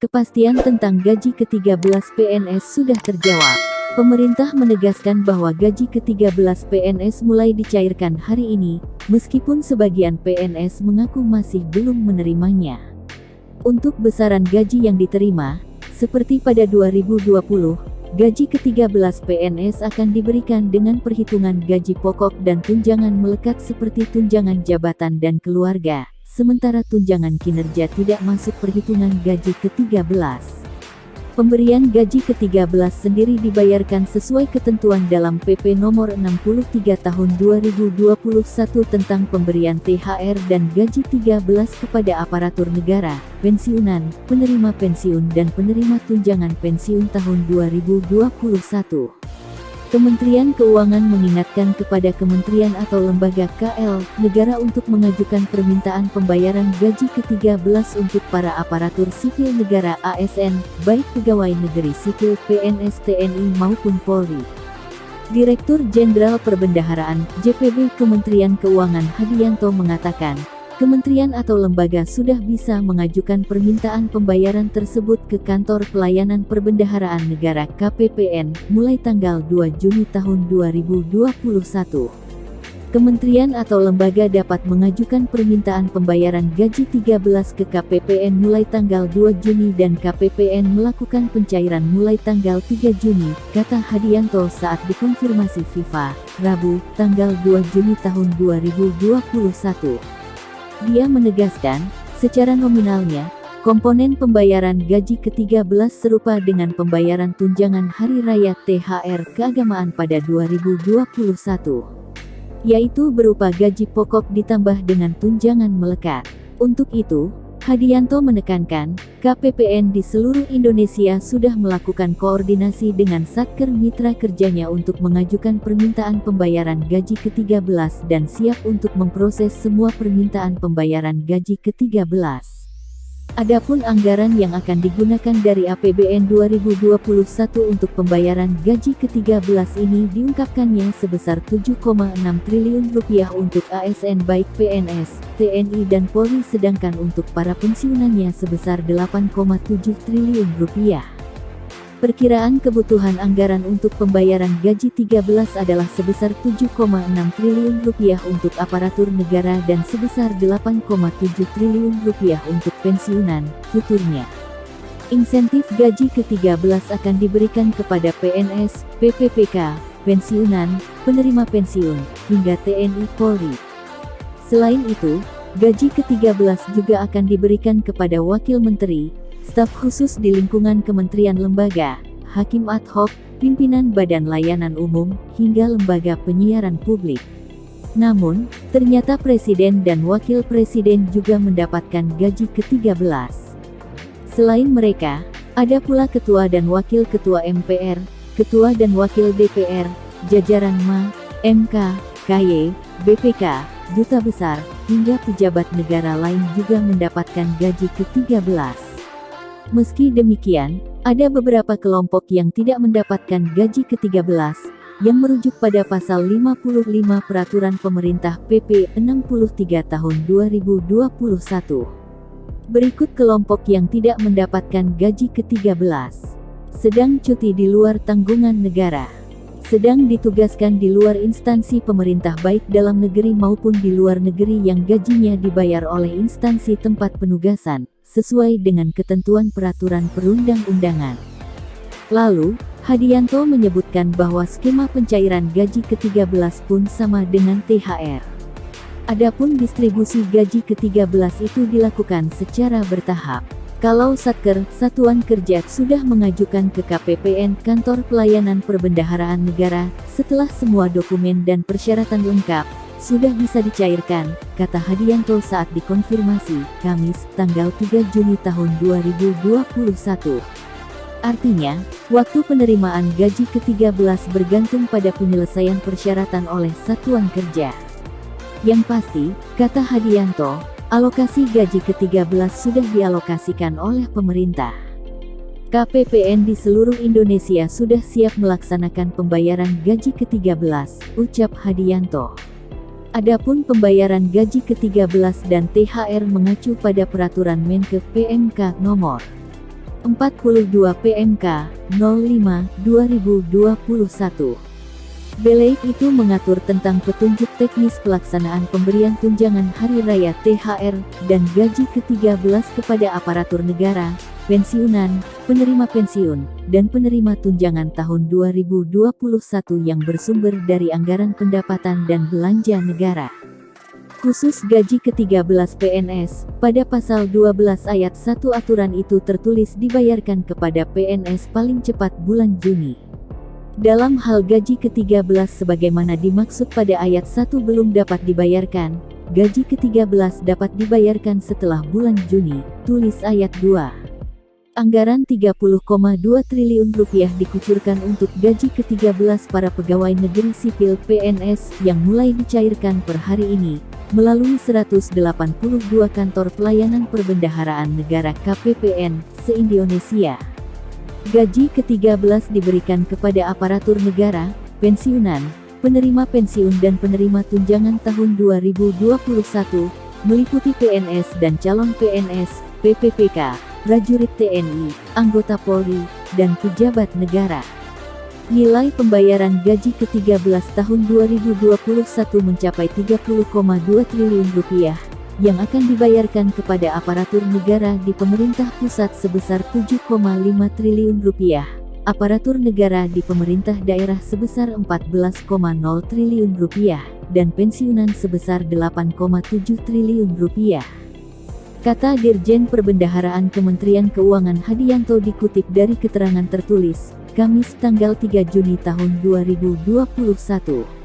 Kepastian tentang gaji ke-13 PNS sudah terjawab. Pemerintah menegaskan bahwa gaji ke-13 PNS mulai dicairkan hari ini, meskipun sebagian PNS mengaku masih belum menerimanya. Untuk besaran gaji yang diterima, seperti pada 2020, gaji ke-13 PNS akan diberikan dengan perhitungan gaji pokok dan tunjangan melekat seperti tunjangan jabatan dan keluarga. Sementara tunjangan kinerja tidak masuk perhitungan gaji ke-13. Pemberian gaji ke-13 sendiri dibayarkan sesuai ketentuan dalam PP Nomor 63 Tahun 2021 tentang pemberian THR dan gaji 13 kepada aparatur negara, pensiunan, penerima pensiun dan penerima tunjangan pensiun tahun 2021. Kementerian Keuangan mengingatkan kepada kementerian atau lembaga KL negara untuk mengajukan permintaan pembayaran gaji ke-13 untuk para aparatur sipil negara ASN, baik pegawai negeri sipil PNS TNI maupun Polri. Direktur Jenderal Perbendaharaan JPB Kementerian Keuangan Hadianto mengatakan, kementerian atau lembaga sudah bisa mengajukan permintaan pembayaran tersebut ke Kantor Pelayanan Perbendaharaan Negara KPPN mulai tanggal 2 Juni tahun 2021. Kementerian atau lembaga dapat mengajukan permintaan pembayaran gaji 13 ke KPPN mulai tanggal 2 Juni dan KPPN melakukan pencairan mulai tanggal 3 Juni, kata Hadianto saat dikonfirmasi FIFA, Rabu, tanggal 2 Juni tahun 2021. Dia menegaskan, secara nominalnya, komponen pembayaran gaji ke-13 serupa dengan pembayaran tunjangan hari raya THR keagamaan pada 2021, yaitu berupa gaji pokok ditambah dengan tunjangan melekat. Untuk itu, Hadianto menekankan, KPPN di seluruh Indonesia sudah melakukan koordinasi dengan Satker mitra kerjanya untuk mengajukan permintaan pembayaran gaji ke-13 dan siap untuk memproses semua permintaan pembayaran gaji ke-13. Adapun anggaran yang akan digunakan dari APBN 2021 untuk pembayaran gaji ke-13 ini diungkapkannya sebesar Rp7,6 triliun untuk ASN baik PNS, TNI dan Polri sedangkan untuk para pensiunannya sebesar Rp8,7 triliun. Perkiraan kebutuhan anggaran untuk pembayaran gaji 13 adalah sebesar Rp7,6 triliun untuk aparatur negara dan sebesar Rp8,7 triliun untuk pensiunan, tuturnya. Insentif gaji ke-13 akan diberikan kepada PNS, PPPK, pensiunan, penerima pensiun, hingga TNI Polri. Selain itu, gaji ke-13 juga akan diberikan kepada wakil menteri, staf khusus di lingkungan kementerian lembaga, hakim ad hoc, pimpinan badan layanan umum, hingga lembaga penyiaran publik. Namun, ternyata presiden dan wakil presiden juga mendapatkan gaji ke-13. Selain mereka, ada pula ketua dan wakil ketua MPR, ketua dan wakil DPR, jajaran MA, MK, KY, BPK, duta besar, hingga pejabat negara lain juga mendapatkan gaji ke-13. Meski demikian, ada beberapa kelompok yang tidak mendapatkan gaji ke-13, yang merujuk pada pasal 55 Peraturan Pemerintah PP 63 Tahun 2021. Berikut kelompok yang tidak mendapatkan gaji ke-13. Sedang cuti di luar tanggungan negara. Sedang ditugaskan di luar instansi pemerintah baik dalam negeri maupun di luar negeri yang gajinya dibayar oleh instansi tempat penugasan, sesuai dengan ketentuan peraturan perundang-undangan. Lalu, Hadianto menyebutkan bahwa skema pencairan gaji ke-13 pun sama dengan THR. Adapun distribusi gaji ke-13 itu dilakukan secara bertahap. Kalau Satker, Satuan Kerja, sudah mengajukan ke KPPN Kantor Pelayanan Perbendaharaan Negara, setelah semua dokumen dan persyaratan lengkap, sudah bisa dicairkan, kata Hadianto saat dikonfirmasi, Kamis, tanggal 3 Juni tahun 2021. Artinya, waktu penerimaan gaji ke-13 bergantung pada penyelesaian persyaratan oleh Satuan Kerja. Yang pasti, kata Hadianto, alokasi gaji ke-13 sudah dialokasikan oleh pemerintah. KPPN di seluruh Indonesia sudah siap melaksanakan pembayaran gaji ke-13, ucap Hadianto. Adapun pembayaran gaji ke-13 dan THR mengacu pada Peraturan Menkeu PMK Nomor 42 PMK 05/2021. Beleit itu mengatur tentang petunjuk teknis pelaksanaan pemberian tunjangan hari raya THR dan gaji ke-13 kepada aparatur negara, pensiunan, penerima pensiun, dan penerima tunjangan tahun 2021 yang bersumber dari anggaran pendapatan dan belanja negara. Khusus gaji ke-13 PNS, pada pasal 12 ayat 1 aturan itu tertulis dibayarkan kepada PNS paling cepat bulan Juni. Dalam hal gaji ke-13 sebagaimana dimaksud pada ayat 1 belum dapat dibayarkan, gaji ke-13 dapat dibayarkan setelah bulan Juni, tulis ayat 2. Anggaran Rp30,2 triliun dikucurkan untuk gaji ke-13 para pegawai negeri sipil PNS yang mulai dicairkan per hari ini, melalui 182 kantor pelayanan perbendaharaan negara KPPN se-Indonesia. Gaji ke-13 diberikan kepada aparatur negara, pensiunan, penerima pensiun dan penerima tunjangan tahun 2021, meliputi PNS dan calon PNS, PPPK, prajurit TNI, anggota Polri, dan pejabat negara. Nilai pembayaran gaji ke-13 tahun 2021 mencapai Rp30,2 triliun, yang akan dibayarkan kepada aparatur negara di pemerintah pusat sebesar Rp7,5 triliun, aparatur negara di pemerintah daerah sebesar Rp14,0 triliun, dan pensiunan sebesar Rp8,7 triliun. Kata Dirjen Perbendaharaan Kementerian Keuangan Hadianto dikutip dari keterangan tertulis, Kamis tanggal 3 Juni tahun 2021.